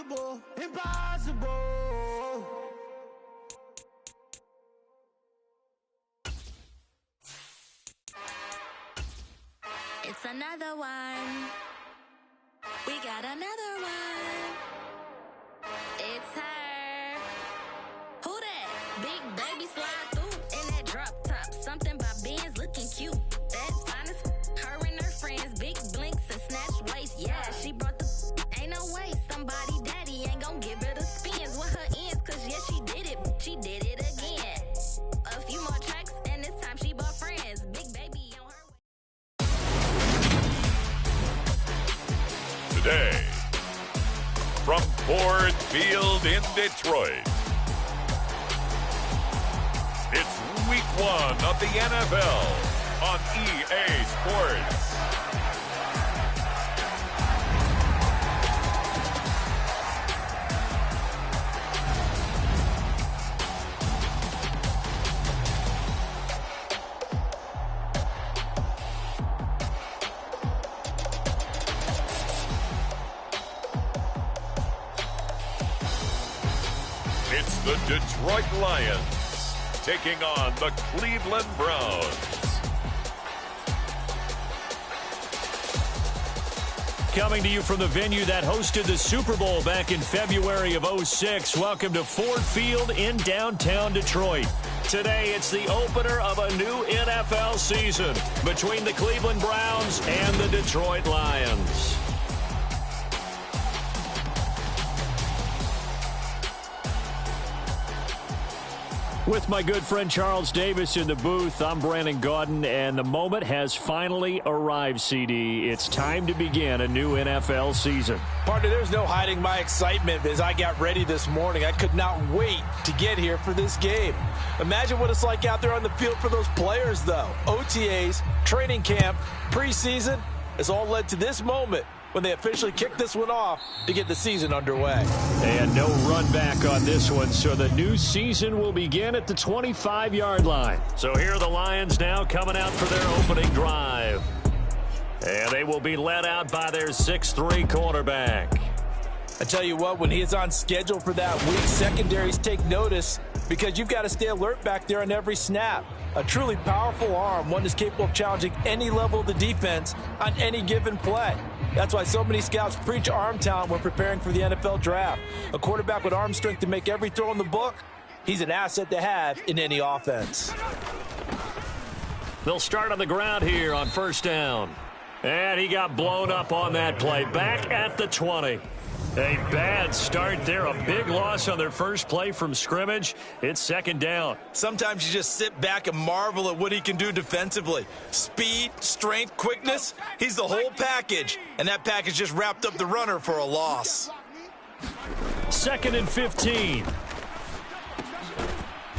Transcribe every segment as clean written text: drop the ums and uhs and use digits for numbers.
impossible, impossible. It's another one. We got another one. It's her. Who that? Big baby slide through in that drop top. Something by Benz looking cute. That's fine as her and her friends. Big blinks and snatch waist. Yeah, she brought the. Ain't no way somebody daddy ain't gon' give her the spins with her ends. Cause yeah, she did it. She did it again. A few more tracks and this time she bought friends. Big baby on her way. Today, from Ford Field in Detroit, it's week 1 of the NFL on EA Sports. It's the Detroit Lions taking on the Cleveland Browns. Coming to you from the venue that hosted the Super Bowl back in February of '06. Welcome to Ford Field in downtown Detroit. Today, it's the opener of a new NFL season between the Cleveland Browns and the Detroit Lions. With my good friend Charles Davis in the booth, I'm Brandon Gaudin, and the moment has finally arrived, CD. It's time to begin a new NFL season. Partner, there's no hiding my excitement as I got ready this morning. I could not wait to get here for this game. Imagine what it's like out there on the field for those players, though. OTAs, training camp, preseason, it's all led to this moment when they officially kick this one off to get the season underway. And no run back on this one, so the new season will begin at the 25-yard line. So here are the Lions now coming out for their opening drive. And they will be led out by their 6'3" quarterback. I tell you what, when he is on schedule for that week, secondaries take notice because you've got to stay alert back there on every snap. A truly powerful arm, one that's capable of challenging any level of the defense on any given play. That's why so many scouts preach arm talent when preparing for the NFL draft. A quarterback with arm strength to make every throw in the book, he's an asset to have in any offense. They'll start on the ground here on first down. And he got blown up on that play. Back at the 20. A bad start there. A big loss on their first play from scrimmage. It's second down. Sometimes you just sit back and marvel at what he can do defensively. Speed, strength, quickness. He's the whole package. And that package just wrapped up the runner for a loss. 2nd and 15.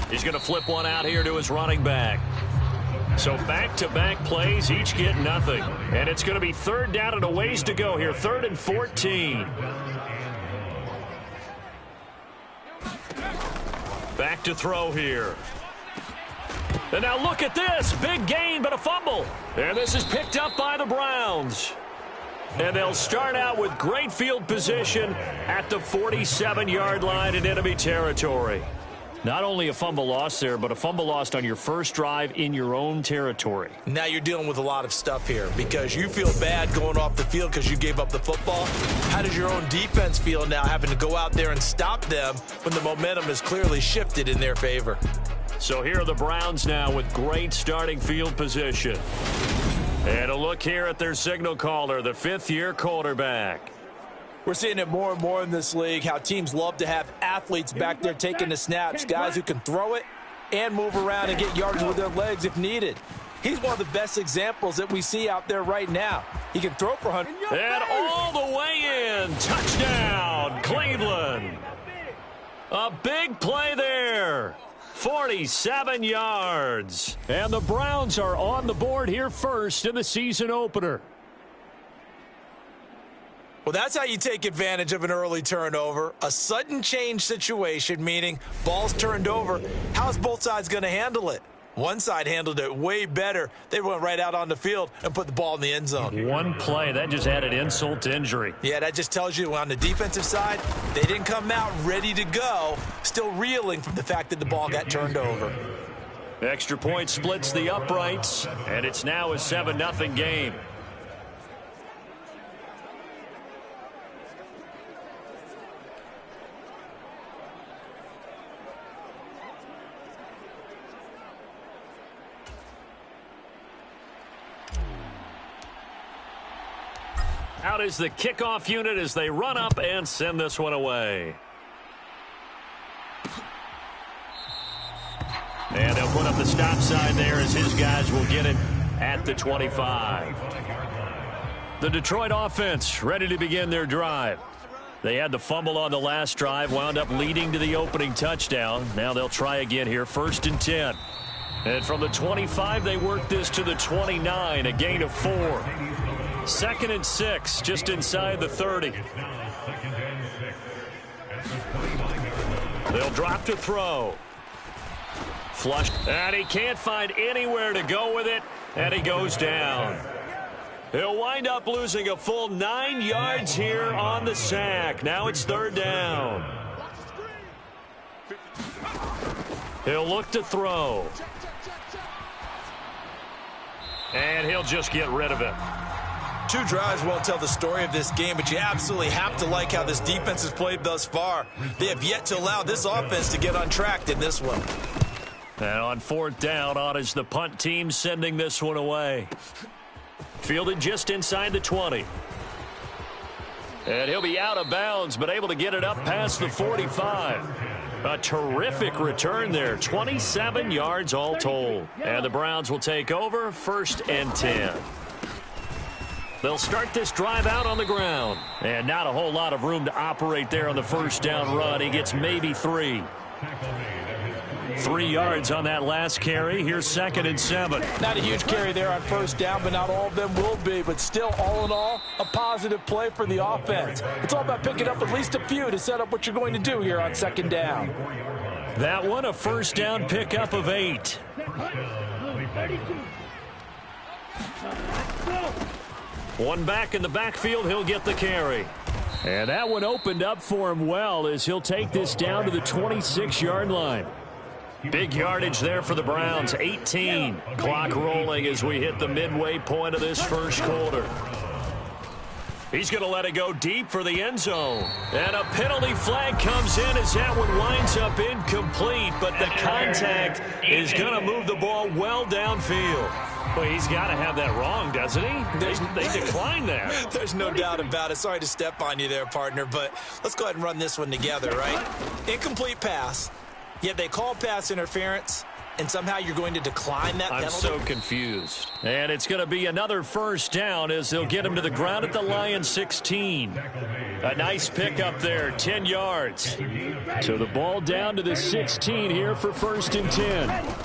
He's going to flip one out here to his running back. So back-to-back plays, each get nothing. And it's going to be third down and a ways to go here. 3rd and 14. Back to throw here. And now look at this. Big gain, but a fumble. And this is picked up by the Browns. And they'll start out with great field position at the 47-yard line in enemy territory. Not only a fumble loss there, but a fumble lost on your first drive in your own territory. Now you're dealing with a lot of stuff here because you feel bad going off the field because you gave up the football. How does your own defense feel now having to go out there and stop them when the momentum is clearly shifted in their favor? So here are the Browns now with great starting field position. And a look here at their signal caller, the 5th-year quarterback. We're seeing it more and more in this league, how teams love to have athletes back there taking the snaps, guys who can throw it and move around and get yards with their legs if needed. He's one of the best examples that we see out there right now. He can throw for 100. And all the way in. Touchdown, Cleveland. A big play there. 47 yards. And the Browns are on the board here first in the season opener. Well, that's how you take advantage of an early turnover. A sudden change situation, meaning ball's turned over. How's both sides going to handle it? One side handled it way better. They went right out on the field and put the ball in the end zone. One play, that just added insult to injury. Yeah, that just tells you on the defensive side, they didn't come out ready to go, still reeling from the fact that the ball got turned over. Extra point splits the uprights, and it's now a 7-0 game. Out is the kickoff unit as they run up and send this one away. And they'll put up the stop sign there as his guys will get it at the 25. The Detroit offense ready to begin their drive. They had the fumble on the last drive, wound up leading to the opening touchdown. Now they'll try again here, 1st and 10. And from the 25, they work this to the 29, a gain of 4. 2nd and 6, just inside the 30. They'll drop to throw. Flushed, and he can't find anywhere to go with it, and he goes down. He'll wind up losing a full 9 yards here on the sack. Now it's 3rd down. He'll look to throw. And he'll just get rid of it. 2 drives won't tell the story of this game, but you absolutely have to like how this defense has played thus far. They have yet to allow this offense to get untracked in this one. And on 4th down, on is the punt team sending this one away. Fielded just inside the 20. And he'll be out of bounds, but able to get it up past the 45. A terrific return there, 27 yards all told. And the Browns will take over, 1st and 10. They'll start this drive out on the ground. And not a whole lot of room to operate there on the 1st down run. He gets maybe 3. 3 yards on that last carry. Here's 2nd and 7. Not a huge carry there on 1st down, but not all of them will be. But still, all in all, a positive play for the offense. It's all about picking up at least a few to set up what you're going to do here on 2nd down. That one, a 1st down pickup of 8. One back in the backfield, he'll get the carry. And that one opened up for him well as he'll take this down to the 26-yard line. Big yardage there for the Browns, 18. Clock rolling as we hit the midway point of this 1st quarter. He's going to let it go deep for the end zone. And a penalty flag comes in as that one winds up incomplete, but the contact is going to move the ball well downfield. Well, he's got to have that wrong, doesn't he? They declined that. There's no doubt about it. Sorry to step on you there, partner, but let's go ahead and run this one together, right? Incomplete pass, yet they call pass interference, and somehow you're going to decline that penalty? I'm so confused. And it's going to be another 1st down as they'll get him to the ground at the Lions 16. A nice pickup there, 10 yards. So the ball down to the 16 here for 1st and 10.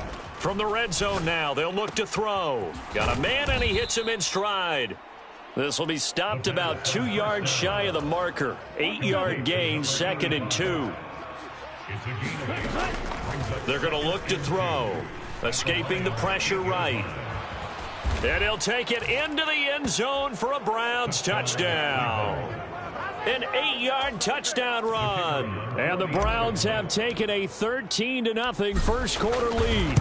From the red zone now, they'll look to throw. Got a man, and he hits him in stride. This will be stopped about 2 yards shy of the marker. 8-yard gain, 2nd and 2. They're going to look to throw. Escaping the pressure right. And he'll take it into the end zone for a Browns touchdown. An 8-yard touchdown run. And the Browns have taken a 13-0 1st quarter lead.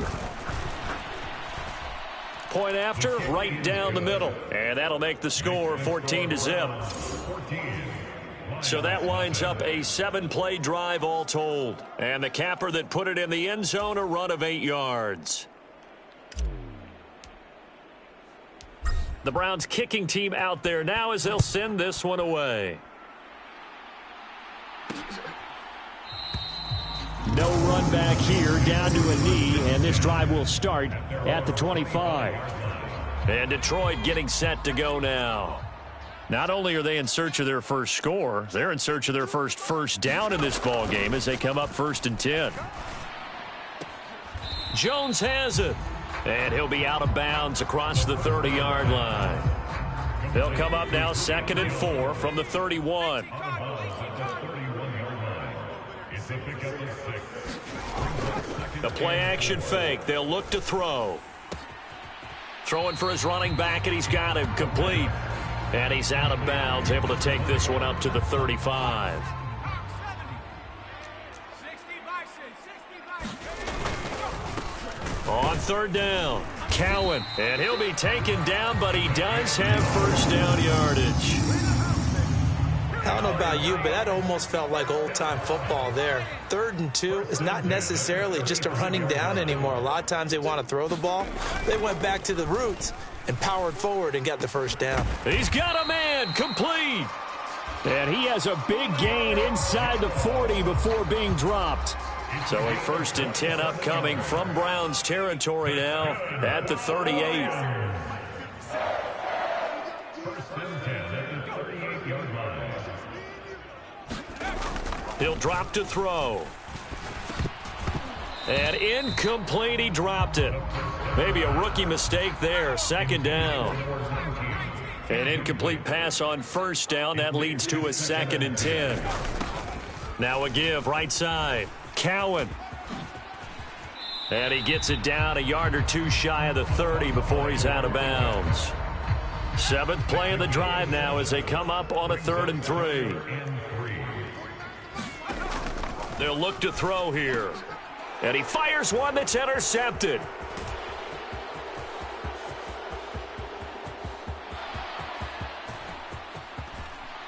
Point after, right down the middle. And that'll make the score 14-0. So that winds up a 7-play drive all told. And the capper that put it in the end zone, a run of 8 yards. The Browns kicking team out there now as they'll send this one away. No run back here, down to a knee, and this drive will start at the 25. And Detroit getting set to go now. Not only are they in search of their first score, they're in search of their first down in this ball game as they come up 1st and 10. Jones has it, and he'll be out of bounds across the 30-yard line. They'll come up now 2nd and 4 from the 31. The play-action fake. They'll look to throw. Throwing for his running back, and he's got him complete. And he's out of bounds, able to take this one up to the 35. On third down, Cowan. And he'll be taken down, but he does have first down yardage. I don't know about you, but that almost felt like old-time football there. 3rd and 2 is not necessarily just a running down anymore. A lot of times they want to throw the ball. They went back to the roots and powered forward and got the first down. He's got a man, complete. And he has a big gain inside the 40 before being dropped. So a 1st and 10 upcoming from Browns territory now at the 38. He'll drop to throw. And incomplete, he dropped it. Maybe a rookie mistake there, 2nd down. An incomplete pass on 1st down. That leads to a 2nd and 10. Now a give right side. Cowan. And he gets it down a yard or two shy of the 30 before he's out of bounds. 7th play of the drive now as they come up on a 3rd and 3. They'll look to throw here. And he fires one that's intercepted.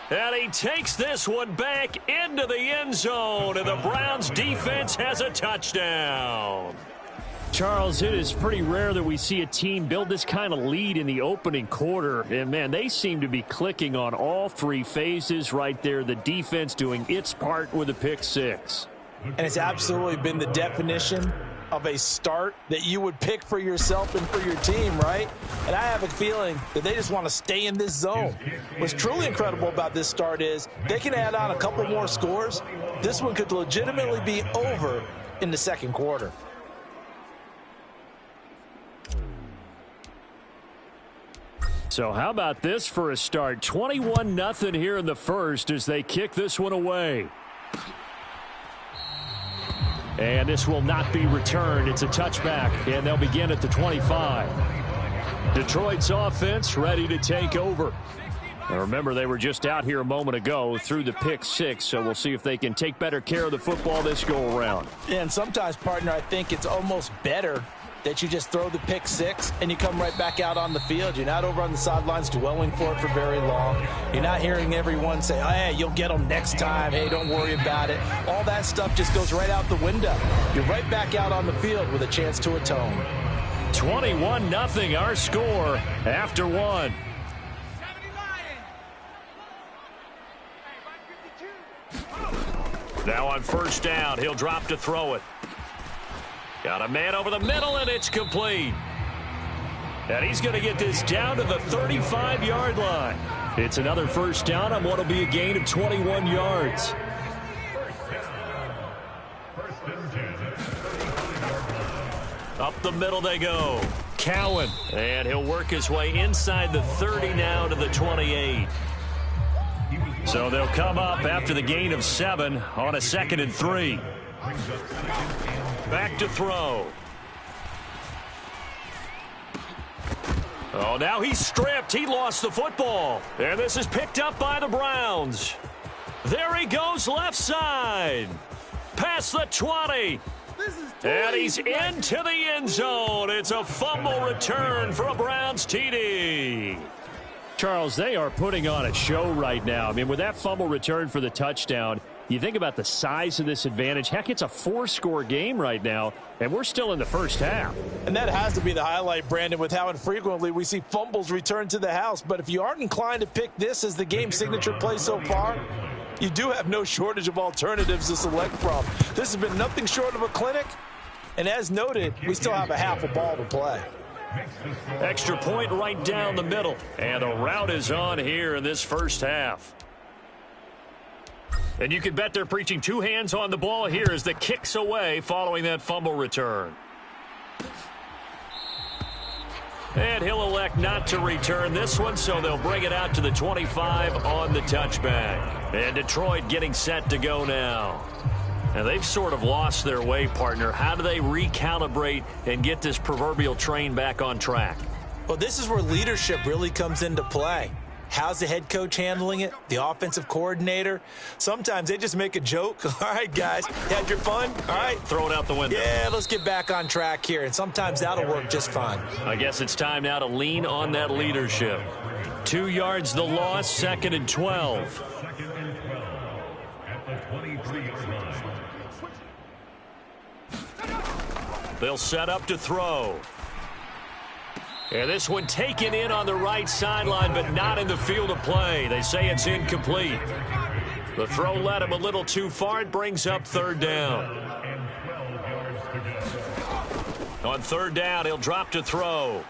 And he takes this one back into the end zone, and the Browns defense has a touchdown. Charles, it is pretty rare that we see a team build this kind of lead in the opening quarter. And, man, they seem to be clicking on all 3 phases right there. The defense doing its part with a pick 6. And it's absolutely been the definition of a start that you would pick for yourself and for your team, right? And I have a feeling that they just want to stay in this zone. What's truly incredible about this start is they can add on a couple more scores. This one could legitimately be over in the 2nd quarter. So how about this for a start? 21-0 here in the 1st as they kick this one away. And this will not be returned. It's a touchback, and they'll begin at the 25. Detroit's offense ready to take over. Now remember, they were just out here a moment ago through the pick 6, so we'll see if they can take better care of the football this go-around. And sometimes, partner, I think it's almost better that you just throw the pick 6 and you come right back out on the field. You're not over on the sidelines dwelling for it for very long. You're not hearing everyone say, oh, hey, you'll get them next time. Hey, don't worry about it. All that stuff just goes right out the window. You're right back out on the field with a chance to atone. 21-0 our score after 1. Now on 1st down, he'll drop to throw it. Got a man over the middle, and it's complete. And he's going to get this down to the 35-yard line. It's another 1st down on what will be a gain of 21 yards. Up the middle they go. Cowan. And he'll work his way inside the 30 now to the 28. So they'll come up after the gain of 7 on a 2nd and 3. Back to throw. Oh, now he's stripped. He lost the football. And this is picked up by the Browns. There he goes left side. Past the 20. And he's into the end zone. It's a fumble return for a Browns TD. Charles, they are putting on a show right now. I mean, with that fumble return for the touchdown, you think about the size of this advantage. Heck, it's a 4-score game right now, and we're still in the 1st half. And that has to be the highlight, Brandon, with how infrequently we see fumbles return to the house. But if you aren't inclined to pick this as the game signature play so far, you do have no shortage of alternatives to select from. This has been nothing short of a clinic, and as noted, we still have a half a ball to play. Extra point right down the middle, and the route is on here in this 1st half. And you can bet they're preaching 2 hands on the ball here as the kick's away following that fumble return. And he'll elect not to return this one, so they'll bring it out to the 25 on the touchback. And Detroit getting set to go now. And they've sort of lost their way, partner. How do they recalibrate and get this proverbial train back on track? Well, this is where leadership really comes into play. How's the head coach handling it? The offensive coordinator? Sometimes they just make a joke. All right, guys, had your fun? All right. Throw it out the window. Yeah, let's get back on track here. And sometimes that'll work just fine. I guess it's time now to lean on that leadership. 2 yards the loss, 2nd and 12. They'll set up to throw. And this one taken in on the right sideline, but not in the field of play. They say it's incomplete. The throw led him a little too far. It brings up 3rd down. On 3rd down, he'll drop to throw.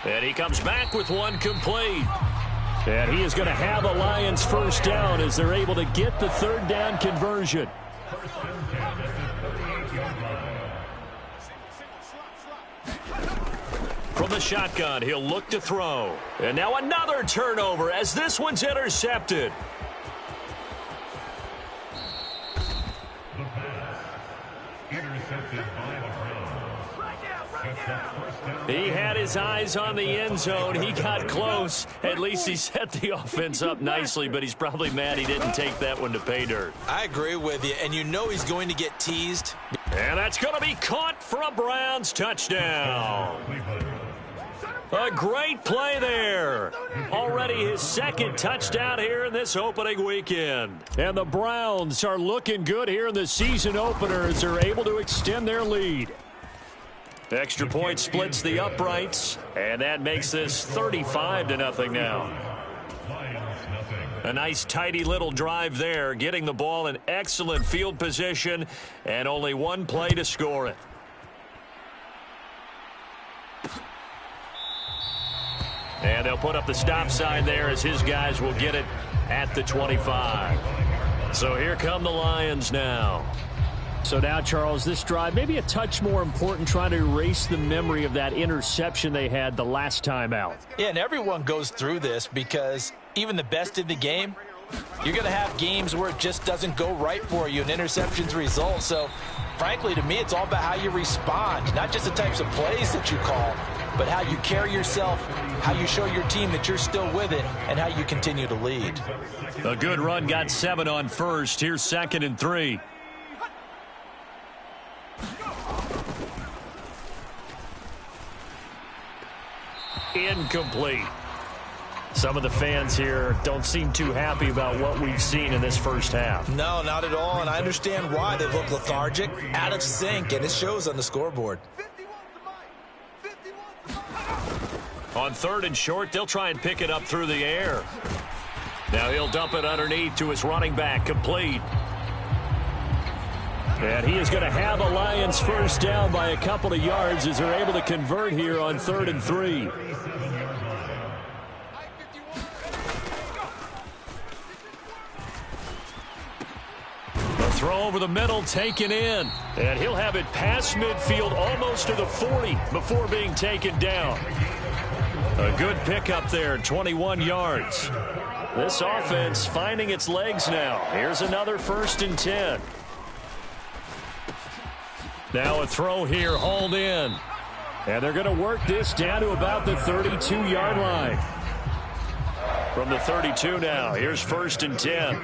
And he comes back with one complete. And he is going to have a Lions 1st down as they're able to get the 3rd down conversion. From the shotgun, he'll look to throw. And now another turnover as this one's intercepted. He had his eyes on the end zone. He got close. At least he set the offense up nicely, but he's probably mad he didn't take that one to pay dirt. I agree with you, and you know he's going to get teased. And that's going to be caught for a Browns touchdown. A great play there. Already his 2nd touchdown here in this opening weekend. And the Browns are looking good here in the season opener as they're able to extend their lead. Extra point splits the uprights, and that makes this 35-0 now. A nice, tidy little drive there, getting the ball in excellent field position, and only one play to score it. And they'll put up the stop sign there as his guys will get it at the 25. So here come the Lions now. So now, Charles, this drive maybe a touch more important, trying to erase the memory of that interception they had the last time out. Yeah, and everyone goes through this because even the best in the game, you're going to have games where it just doesn't go right for you, and interceptions result. So, frankly, to me, it's all about how you respond, not just the types of plays that you call, but how you carry yourself, how you show your team that you're still with it, and how you continue to lead. A good run got 7 on first. Here's 2nd and 3. Incomplete. Some of the fans here don't seem too happy about what we've seen in this first half. No, not at all, and I understand why. They look lethargic, out of sync, and it shows on the scoreboard. On 3rd and short, they'll try and pick it up through the air. Now he'll dump it underneath to his running back, complete. And he is going to have a Lions 1st down by a couple of yards as they're able to convert here on 3rd and 3. Throw over the middle, taken in. And he'll have it past midfield almost to the 40 before being taken down. A good pickup there, 21 yards. This offense finding its legs now. Here's another 1st and 10. Now a throw here, hauled in. And they're going to work this down to about the 32-yard line. From the 32 now, here's 1st and 10.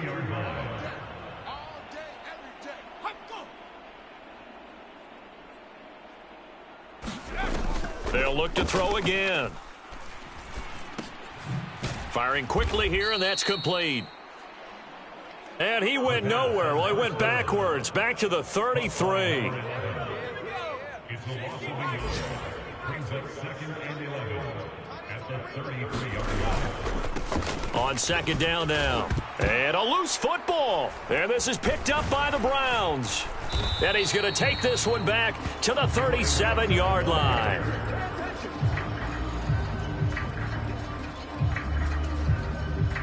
They'll look to throw again. Firing quickly here, and that's complete. And he went nowhere. Well, he went backwards, back to the 33. On 2nd down now. And a loose football. And this is picked up by the Browns. And he's going to take this one back to the 37-yard line.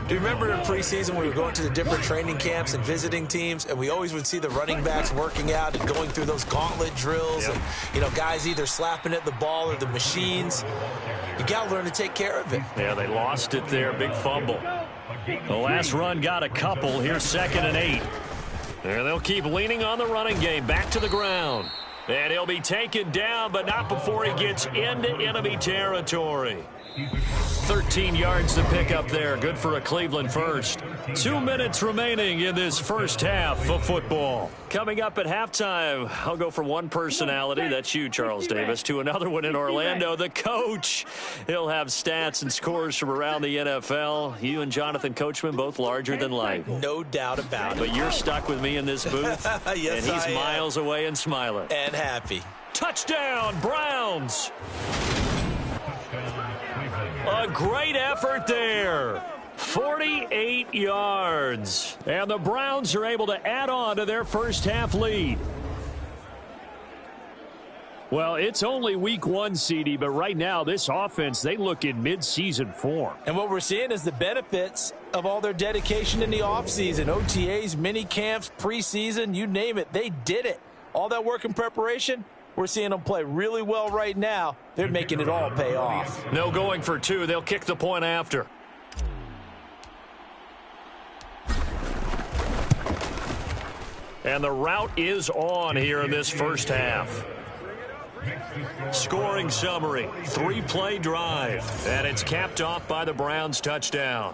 Do you remember in preseason we were going to the different training camps and visiting teams, and we always would see the running backs working out and going through those gauntlet drills, and, you know, guys either slapping at the ball or the machines. You got to learn to take care of it. Yeah, they lost it there. Big fumble. The last run got a couple. Here's 2nd and 8. And they'll keep leaning on the running game. Back to the ground. And he'll be taken down, but not before he gets into enemy territory. 13 yards to pick up there. Good for a Cleveland first. 2 minutes remaining in this first half of football. Coming up at halftime, I'll go from one personality, that's you, Charles Davis, to another one in Orlando, the coach. He'll have stats and scores from around the NFL. You and Jonathan Coachman, both larger than life. No doubt about it. But you're stuck with me in this booth, yes, and he's miles away and smiling. And happy. Touchdown, Browns! A great effort there. 48 yards. And the Browns are able to add on to their first half lead. Well, it's only week 1, CD, but right now this offense, they look in mid-season form. And what we're seeing is the benefits of all their dedication in the offseason. OTAs, mini camps, preseason, you name it, they did it. All that work and preparation, we're seeing them play really well right now. They're making it all pay off. No going for 2. They'll kick the point after. And the route is on here in this first half. Scoring summary, 3-play drive. And it's capped off by the Browns touchdown.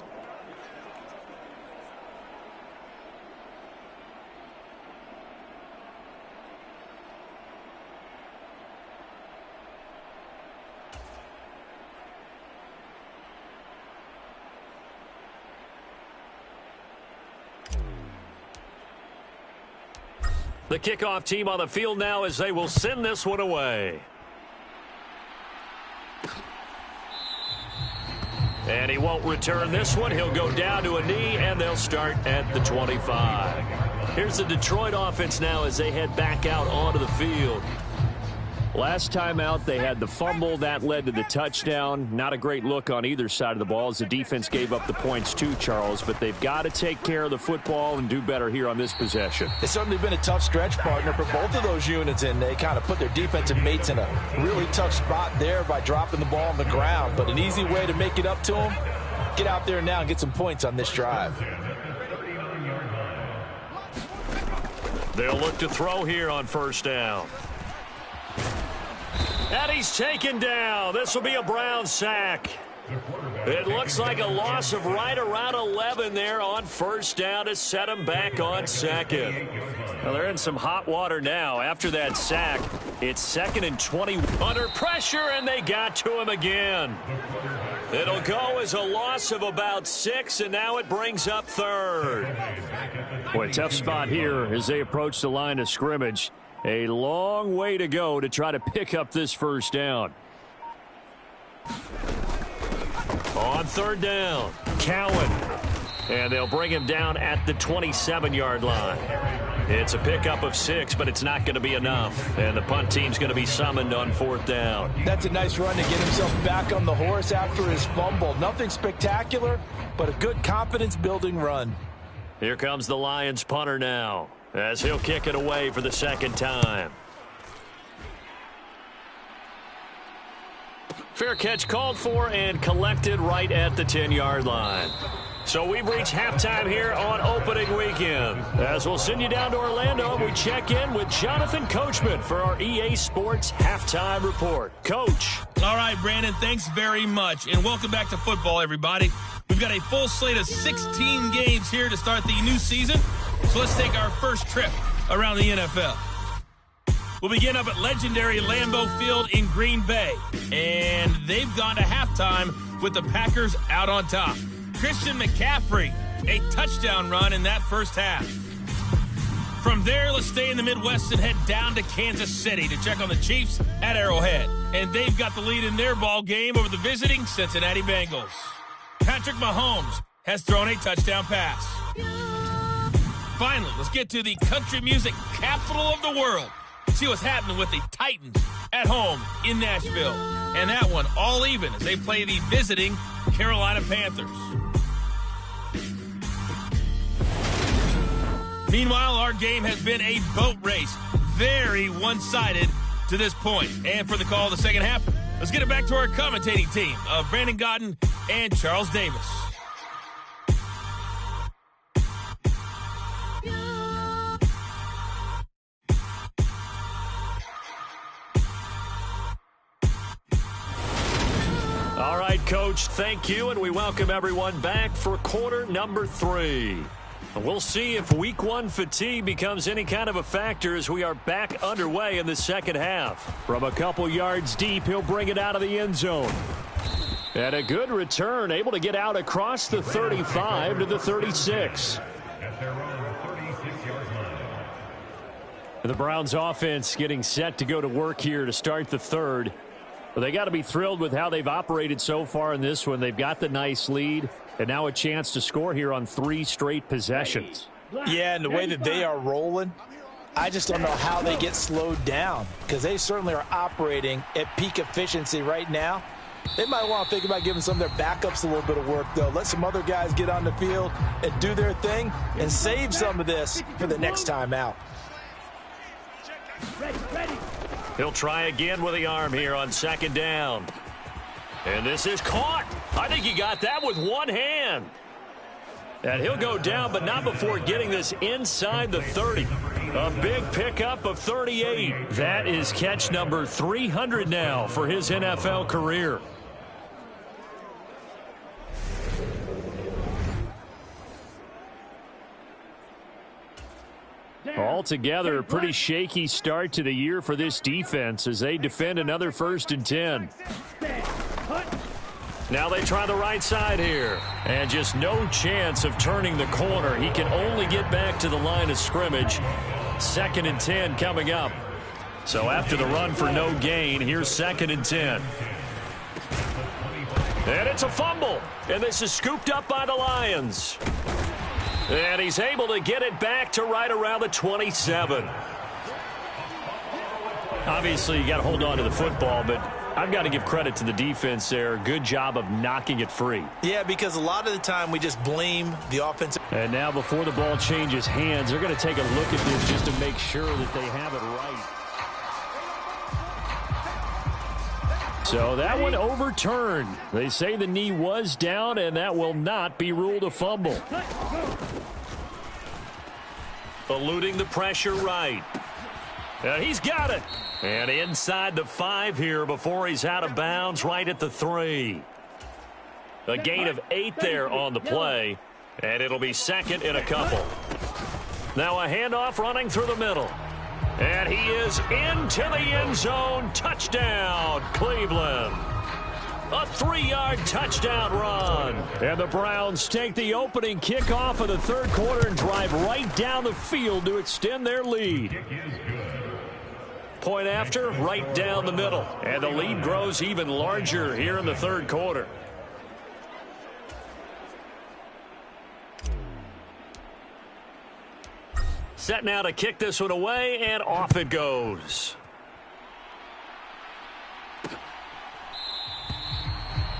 The kickoff team on the field now as they will send this one away. And he won't return this one. He'll go down to a knee, and they'll start at the 25. Here's the Detroit offense now as they head back out onto the field. Last time out, they had the fumble. That led to the touchdown. Not a great look on either side of the ball as the defense gave up the points too, Charles. But they've got to take care of the football and do better here on this possession. It's certainly been a tough stretch, partner, for both of those units, and they kind of put their defensive mates in a really tough spot there by dropping the ball on the ground. But an easy way to make it up to them, get out there now and get some points on this drive. They'll look to throw here on first down. And he's taken down. This will be a Brown sack. It looks like a loss of right around 11 there on first down to set him back on second. Well, they're in some hot water now. After that sack, it's 2nd and 20. Under pressure, and they got to him again. It'll go as a loss of about 6, and now it brings up 3rd. Boy, tough spot here as they approach the line of scrimmage. A long way to go to try to pick up this first down. On 3rd down, Cowan. And they'll bring him down at the 27-yard line. It's a pickup of 6, but it's not going to be enough. And the punt team's going to be summoned on 4th down. That's a nice run to get himself back on the horse after his fumble. Nothing spectacular, but a good confidence-building run. Here comes the Lions punter now, as he'll kick it away for the 2nd time. Fair catch called for and collected right at the 10-yard line. So we've reached halftime here on opening weekend. As we'll send you down to Orlando, we check in with Jonathan Coachman for our EA Sports Halftime Report. Coach. All right, Brandon, thanks very much. And welcome back to football, everybody. We've got a full slate of 16 games here to start the new season. So let's take our first trip around the NFL. We'll begin up at legendary Lambeau Field in Green Bay. And they've gone to halftime with the Packers out on top. Christian McCaffrey, a touchdown run in that first half. From there, let's stay in the Midwest and head down to Kansas City to check on the Chiefs at Arrowhead. And they've got the lead in their ball game over the visiting Cincinnati Bengals. Patrick Mahomes has thrown a touchdown pass. Finally, let's get to the country music capital of the world. See what's happening with the Titans at home in Nashville. And that one all even as they play the visiting Carolina Panthers. Meanwhile, our game has been a boat race. Very one-sided to this point. And for the call of the second half, let's get it back to our commentating team of Brandon Godden and Charles Davis. All right, Coach, thank you, and we welcome everyone back for quarter number 3. We'll see if week 1 fatigue becomes any kind of a factor as we are back underway in the second half. From a couple yards deep, he'll bring it out of the end zone. And a good return, able to get out across the 35 to the 36. The Browns offense getting set to go to work here to start the third. Well, they got to be thrilled with how they've operated so far in this one. They've got the nice lead, and now a chance to score here on 3 straight possessions. Yeah, and the way that they are rolling, I just don't know how they get slowed down, because they certainly are operating at peak efficiency right now. They might want to think about giving some of their backups a little bit of work, though. Let some other guys get on the field and do their thing and save some of this for the next time out. He'll try again with the arm here on second down. And this is caught. I think he got that with one hand. And he'll go down, but not before getting this inside the 30. A big pickup of 38. That is catch number 300 now for his NFL career. Altogether, a pretty shaky start to the year for this defense as they defend another 1st and 10. Now they try the right side here. And just no chance of turning the corner. He can only get back to the line of scrimmage. 2nd and 10 coming up. So after the run for no gain, here's 2nd and 10. And it's a fumble. And this is scooped up by the Lions. And he's able to get it back to right around the 27. Obviously, you got to hold on to the football, but I've got to give credit to the defense there. Good job of knocking it free. Yeah, because a lot of the time we just blame the offensive. And now before the ball changes hands, they're going to take a look at this just to make sure that they have it right. So that one overturned. They say the knee was down, and that will not be ruled a fumble. Eluding the pressure right. And he's got it. And inside the 5 here before he's out of bounds right at the 3. A gain of 8 there on the play. And it'll be 2nd and a couple. Now a handoff running through the middle. And he is into the end zone. Touchdown, Cleveland. A 3-yard touchdown run. And the Browns take the opening kickoff of the 3rd quarter and drive right down the field to extend their lead. Point after, right down the middle. And the lead grows even larger here in the 3rd quarter. Set now to kick this one away, and off it goes.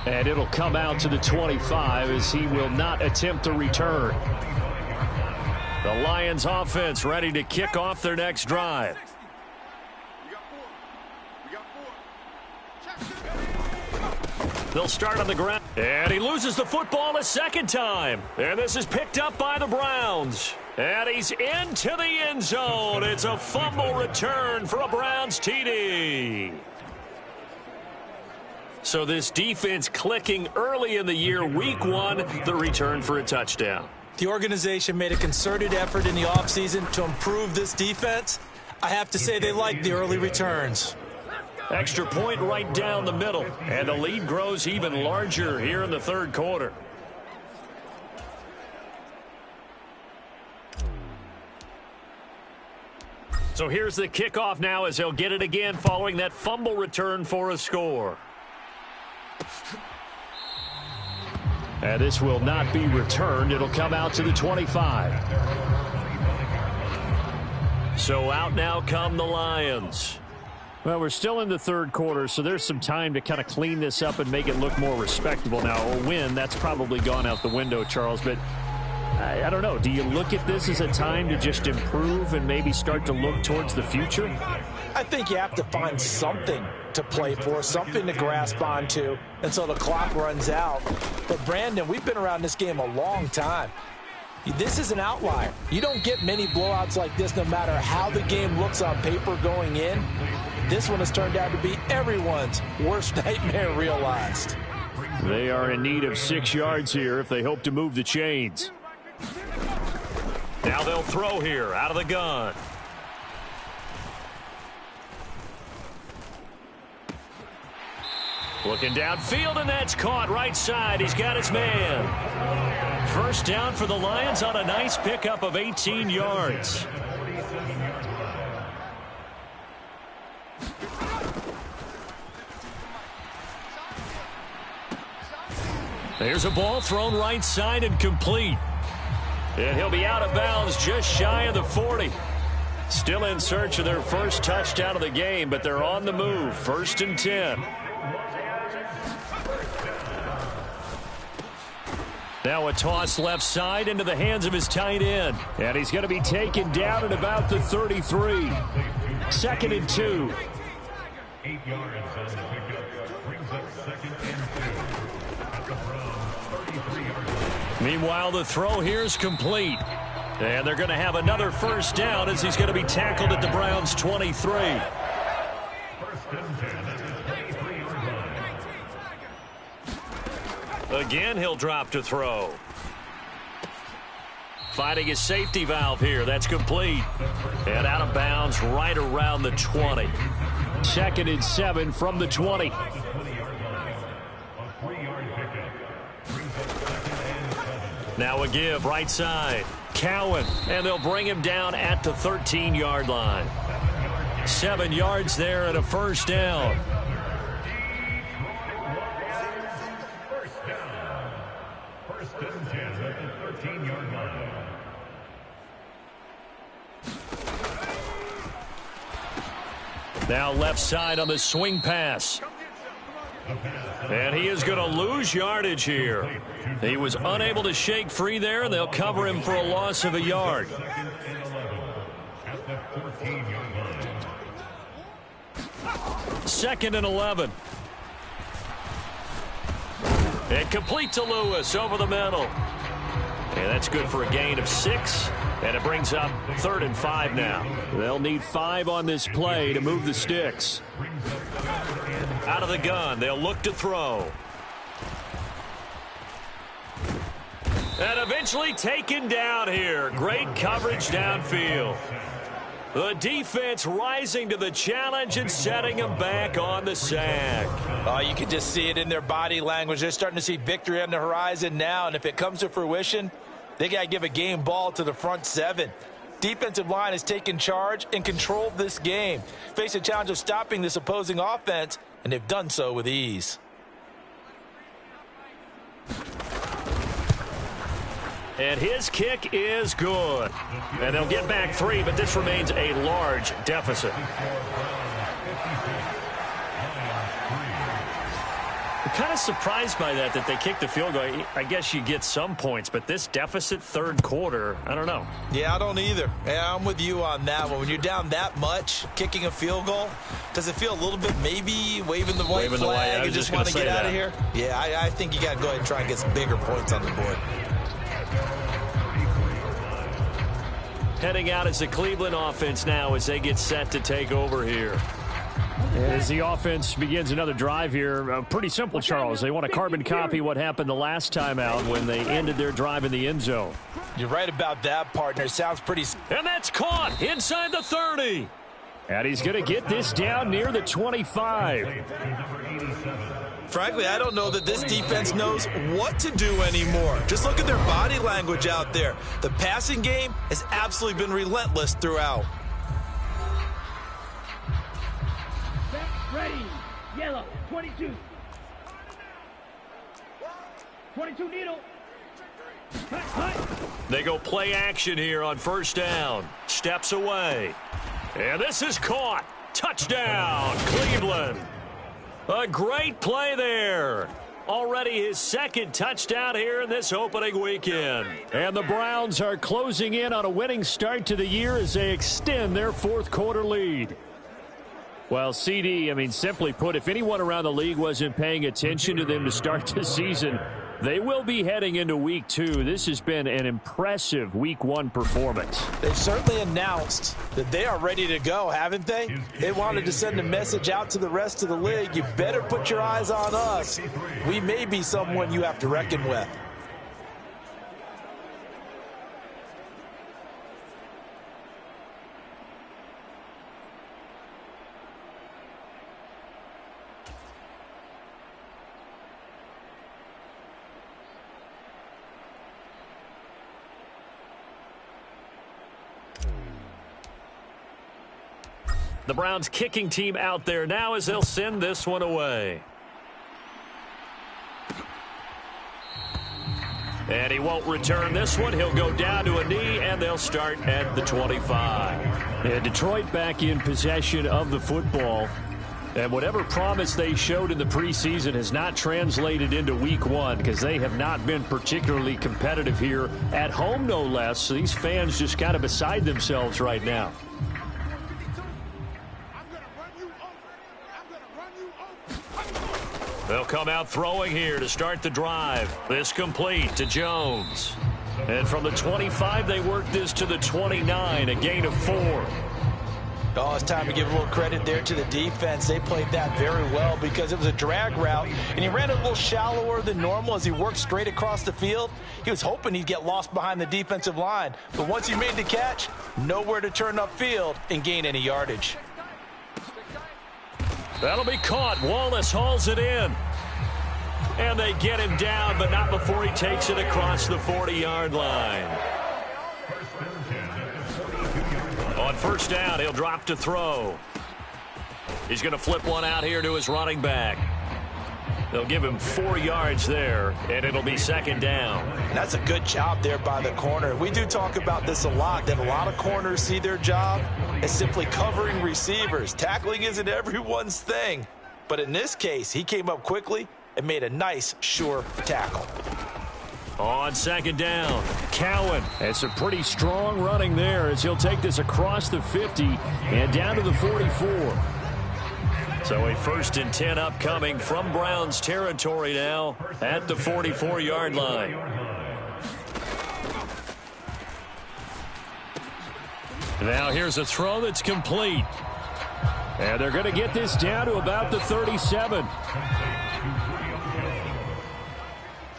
And it'll come out to the 25 as he will not attempt to return. The Lions offense ready to kick off their next drive. They'll start on the ground. And he loses the football a 2nd time. And this is picked up by the Browns. And he's into the end zone. It's a fumble return for a Browns TD. So this defense clicking early in the year. Week 1, the return for a touchdown. The organization made a concerted effort in the offseason to improve this defense. I have to say they like the early returns. Extra point right down the middle. And the lead grows even larger here in the 3rd quarter. So here's the kickoff now as they'll get it again following that fumble return for a score. And this will not be returned. It'll come out to the 25. So out now come the Lions. Well, we're still in the 3rd quarter, so there's some time to kind of clean this up and make it look more respectable. Now, a win, that's probably gone out the window, Charles, but I don't know. Do you look at this as a time to just improve and maybe start to look towards the future? I think you have to find something to play for, something to grasp onto until the clock runs out. But, Brandon, we've been around this game a long time. This is an outlier. You don't get many blowouts like this no matter how the game looks on paper going in. This one has turned out to be everyone's worst nightmare realized. They are in need of 6 yards here if they hope to move the chains. Now they'll throw here out of the gun. Looking downfield, and that's caught right side. He's got his man. First down for the Lions on a nice pickup of 18 yards. There's a ball thrown right side and complete. And he'll be out of bounds just shy of the 40. Still in search of their first touchdown of the game, but they're on the move. 1st and 10. Now a toss left side into the hands of his tight end. And he's going to be taken down at about the 33. 2nd and 2. 8 yards on the pickup. Brings up 2nd and 2. At the Browns 33-yard line. Meanwhile, the throw here is complete. And they're going to have another first down as he's going to be tackled at the Browns' 23. 1st and 10 at the 23-yard line. Again, he'll drop to throw. Finding his safety valve here. That's complete. And out of bounds right around the 20. 2nd and 7 from the 20. A 3-yard pickup. Brings up 2nd and 7. Now a give right side. Cowan. And they'll bring him down at the 13-yard line. 7 yards there and a first down. First down. 1st and 10 at the 13-yard line. Now left side on the swing pass. And he is going to lose yardage here. He was unable to shake free there, and they'll cover him for a loss of a yard. 2nd and 11 at the 14-yard line. 2nd and 11. And complete to Lewis over the middle. And that's good for a gain of 6. And it brings up 3rd and 5 now. They'll need 5 on this play to move the sticks. Out of the gun, they'll look to throw. And eventually taken down here. Great coverage downfield. The defense rising to the challenge and setting them back on the sack. Oh, you can just see it in their body language. They're starting to see victory on the horizon now, and if it comes to fruition, they got to give a game ball to the front 7. Defensive line has taken charge and controlled this game. Face a challenge of stopping this opposing offense, and they've done so with ease. And his kick is good. And they'll get back 3, but this remains a large deficit. I'm kind of surprised by that they kicked the field goal. I guess you get some points, but this deficit 3rd quarter, I don't know. Yeah, I don't either. Yeah, I'm with you on that one. When you're down that much, kicking a field goal, does it feel a little bit maybe waving the white flag and just want to get out of here? Yeah, I think you got to go ahead and try and get some bigger points on the board. Heading out is the Cleveland offense now as they get set to take over here. As the offense begins another drive here, pretty simple, Charles. They want to carbon copy what happened the last time out when they ended their drive in the end zone. You're right about that, partner. Sounds pretty... And that's caught inside the 30. And he's going to get this down near the 25. Frankly, I don't know that this defense knows what to do anymore. Just look at their body language out there. The passing game has absolutely been relentless throughout. Ready, yellow, 22. 22 needle. They go play action here on first down. Steps away. And this is caught. Touchdown, Cleveland. A great play there. Already his 2nd touchdown here in this opening weekend. And the Browns are closing in on a winning start to the year as they extend their 4th quarter lead. Well, CD, simply put, if anyone around the league wasn't paying attention to them to start the season, They will be heading into week 2. This has been an impressive week 1 performance. They've certainly announced that they are ready to go, haven't they? They wanted to send a message out to the rest of the league. You better put your eyes on us. We may be someone you have to reckon with. The Browns kicking team out there now as they'll send this one away. And he won't return this one. He'll go down to a knee, and they'll start at the 25. And Detroit back in possession of the football. And whatever promise they showed in the preseason has not translated into week 1 because they have not been particularly competitive here at home, no less. So these fans just kind of beside themselves right now. They'll come out throwing here to start the drive. This complete to Jones. And from the 25, they work this to the 29, a gain of 4. Oh, it's time to give a little credit there to the defense. They played that very well because it was a drag route, and he ran a little shallower than normal as he worked straight across the field. He was hoping he'd get lost behind the defensive line, but once he made the catch, nowhere to turn upfield and gain any yardage. That'll be caught. Wallace hauls it in. And they get him down, but not before he takes it across the 40-yard line. On first down, he'll drop to throw. He's going to flip one out here to his running back. They'll give him 4 yards there, and it'll be second down. That's a good job there by the corner. We do talk about this a lot, that a lot of corners see their job as simply covering receivers. Tackling isn't everyone's thing. But in this case, he came up quickly and made a nice, sure tackle. On second down, Cowan. It's a pretty strong running there as he'll take this across the 50 and down to the 44. So a 1st and 10 upcoming from Browns territory now at the 44-yard line. Now here's a throw that's complete. And they're going to get this down to about the 37.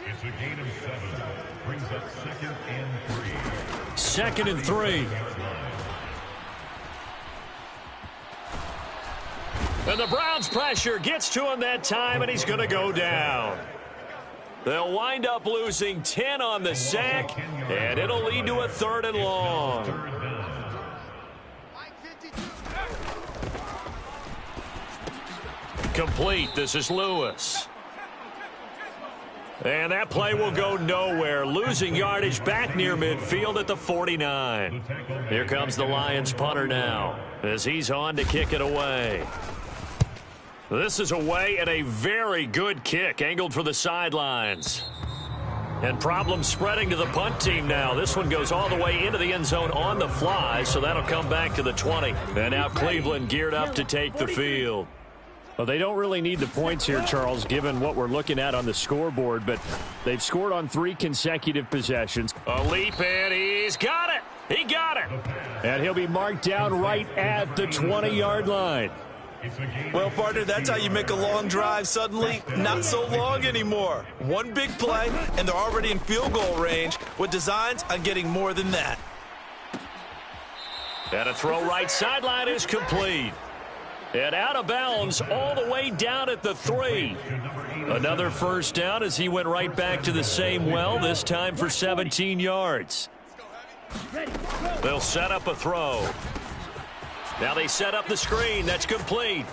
It's a gain of 7. Brings up 2nd and 3. 2nd and 3. And the Browns pressure gets to him that time, and he's going to go down. They'll wind up losing 10 on the sack, and it'll lead to a 3rd and long. Complete. This is Lewis. And that play will go nowhere. Losing yardage back near midfield at the 49. Here comes the Lions punter now as he's on to kick it away. This is away and a very good kick angled for the sidelines. And problems spreading to the punt team now. This one goes all the way into the end zone on the fly, so that'll come back to the 20. And now Cleveland geared up to take the field. Well, they don't really need the points here, Charles, given what we're looking at on the scoreboard, but they've scored on 3 consecutive possessions. A leap, and he's got it. He got it. And he'll be marked down right at the 20-yard line. Well, partner, that's how you make a long drive suddenly not so long anymore. One big play, and they're already in field goal range with designs on getting more than that. And a throw right sideline is complete. And out of bounds all the way down at the 3. Another first down as he went right back to the same well, this time for 17 yards. They'll set up a throw. Now they set up the screen. That's complete.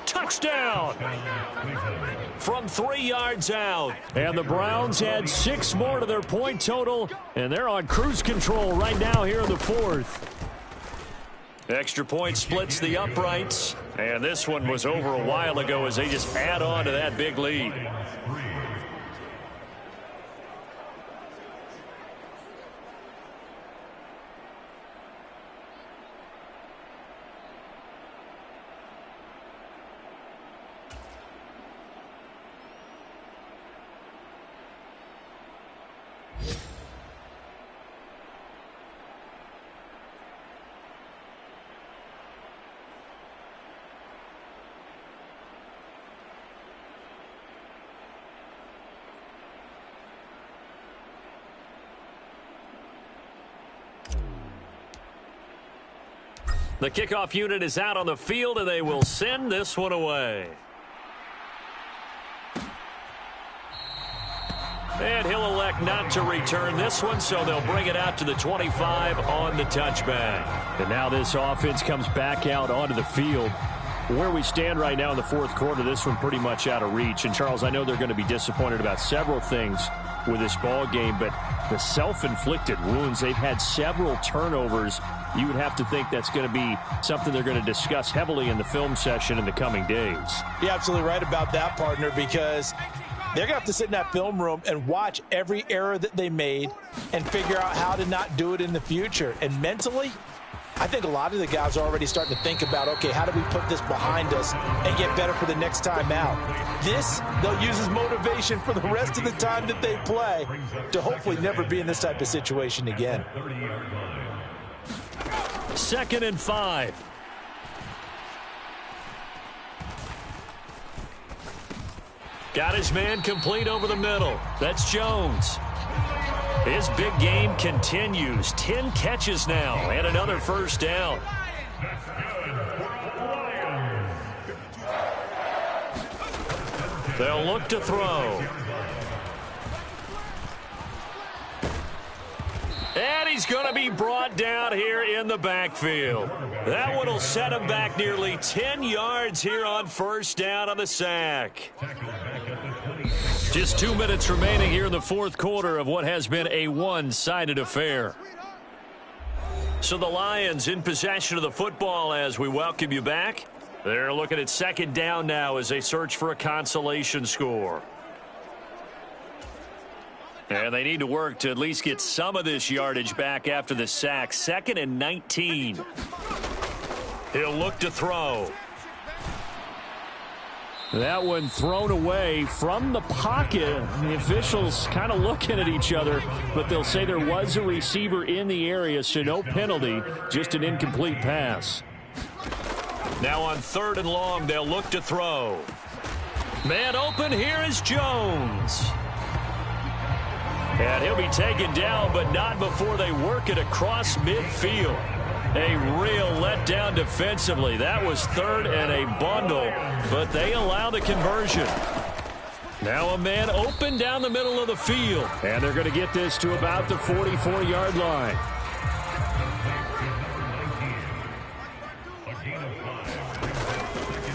Touchdown from 3 yards out. And the Browns add 6 more to their point total, and they're on cruise control right now here in the 4th. Extra point splits the uprights, and this one was over a while ago as they just add on to that big lead. The kickoff unit is out on the field, and they will send this one away. And he'll elect not to return this one, so they'll bring it out to the 25 on the touchback. And now this offense comes back out onto the field. Where we stand right now in the fourth quarter, this one pretty much out of reach. And, Charles, I know they're going to be disappointed about several things with this ball game, but the self-inflicted wounds, they've had several turnovers. You would have to think that's going to be something they're going to discuss heavily in the film session in the coming days. You're absolutely right about that, partner, because they're going to have to sit in that film room and watch every error that they made and figure out how to not do it in the future. And mentally, I think a lot of the guys are already starting to think about, okay, how do we put this behind us and get better for the next time out? This, they'll use as motivation for the rest of the time that they play to hopefully never be in this type of situation again. 2nd and 5. Got his man complete over the middle. That's Jones. His big game continues. 10 catches now and another first down. They'll look to throw. And he's going to be brought down here in the backfield. That one will set him back nearly 10 yards here on first down on the sack. Just 2 minutes remaining here in the fourth quarter of what has been a one-sided affair. So the Lions in possession of the football as we welcome you back. They're looking at second down now as they search for a consolation score. And they need to work to at least get some of this yardage back after the sack. 2nd and 19. He'll look to throw. That one thrown away from the pocket. The officials kind of looking at each other, but they'll say there was a receiver in the area, so no penalty, just an incomplete pass. Now on 3rd and long, they'll look to throw. Man open, here is Jones. And he'll be taken down, but not before they work it across midfield. A real letdown defensively. That was 3rd and a bundle, but they allow the conversion. Now a man open down the middle of the field. And they're going to get this to about the 44-yard line.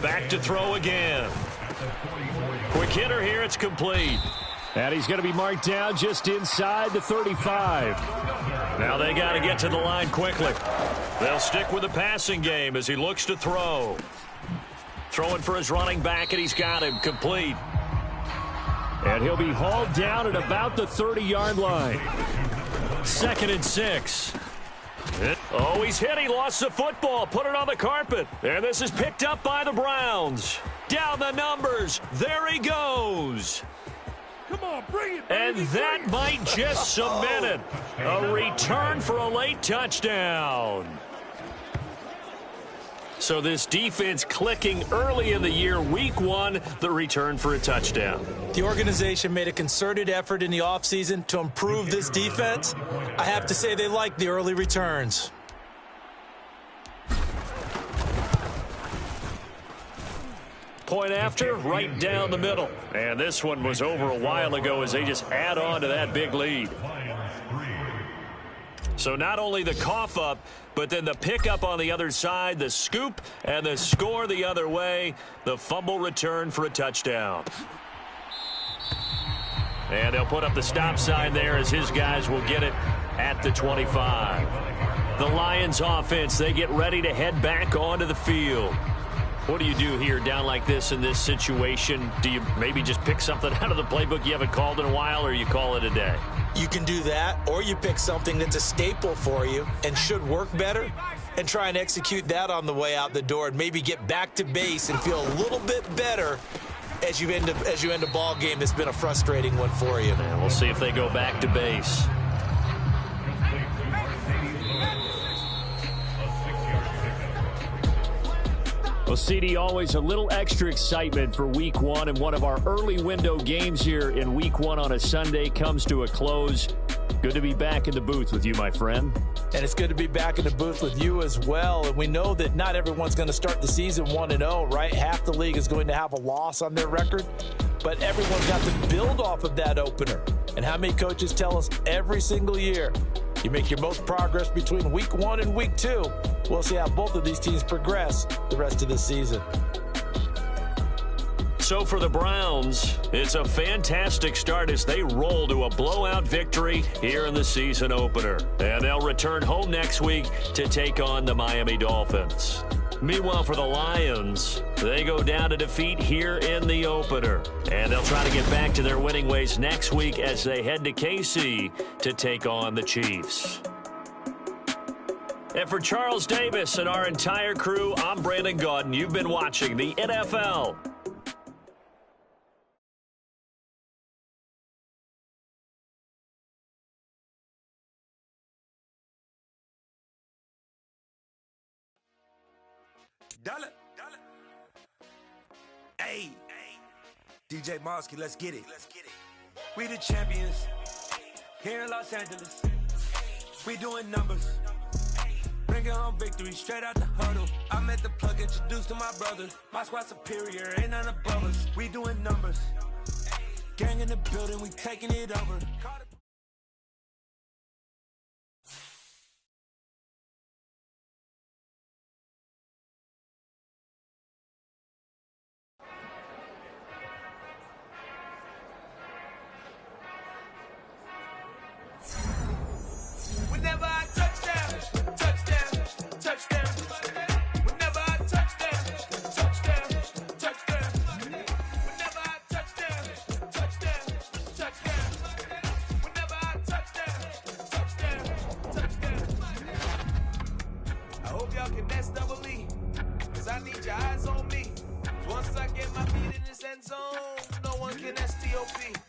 Back to throw again. Quick hitter here, it's complete. And he's going to be marked down just inside the 35. Now they got to get to the line quickly. They'll stick with the passing game as he looks to throw. Throwing for his running back, and he's got him complete. And he'll be hauled down at about the 30-yard line. 2nd and 6. Oh, he's hit. He lost the football. Put it on the carpet. And this is picked up by the Browns. Down the numbers. There he goes. Come on, bring it, and that might just cement it. A return for a late touchdown. So this defense clicking early in the year, week 1, the return for a touchdown. The organization made a concerted effort in the offseason to improve this defense. I have to say they like the early returns. Point after, right down the middle. And this one was over a while ago as they just add on to that big lead. So not only the cough up, but then the pickup on the other side, the scoop, and the score the other way. The fumble return for a touchdown. And they'll put up the stop sign there as his guys will get it at the 25. The Lions offense, they get ready to head back onto the field. What do you do here down like this in this situation? Do you maybe just pick something out of the playbook you haven't called in a while, or you call it a day? You can do that, or you pick something that's a staple for you and should work better and try and execute that on the way out the door and maybe get back to base and feel a little bit better as you end a ball game that's been a frustrating one for you. And we'll see if they go back to base. Well, CD, always a little extra excitement for Week 1, and one of our early window games here in Week 1 on a Sunday comes to a close. Good to be back in the booth with you, my friend. And it's good to be back in the booth with you as well. And we know that not everyone's going to start the season 1-0, right? Half the league is going to have a loss on their record, but everyone's got to build off of that opener. And how many coaches tell us every single year, you make your most progress between Week 1 and Week 2. We'll see how both of these teams progress the rest of the season. So for the Browns, it's a fantastic start as they roll to a blowout victory here in the season opener. And they'll return home next week to take on the Miami Dolphins. Meanwhile, for the Lions, they go down to defeat here in the opener. And they'll try to get back to their winning ways next week as they head to KC to take on the Chiefs. And for Charles Davis and our entire crew, I'm Brandon Gaudin. You've been watching the NFL. Dollar. Hey, DJ Mosky, let's get it. We the champions here in Los Angeles. We doing numbers. Bringing home victory straight out the huddle. I met the plug, introduced to my brother. My squad superior, ain't none above us. We doing numbers. Gang in the building, we taking it over. Whenever I touchdown, touchdown, touchdown. Whenever I touchdown, touchdown, touchdown. Whenever I touchdown, touchdown, touchdown. Whenever I touchdown, touchdown, touchdown. I hope y'all can next up with me, cause I need your eyes on me. Once I get my feet in this end zone, no one can STOP.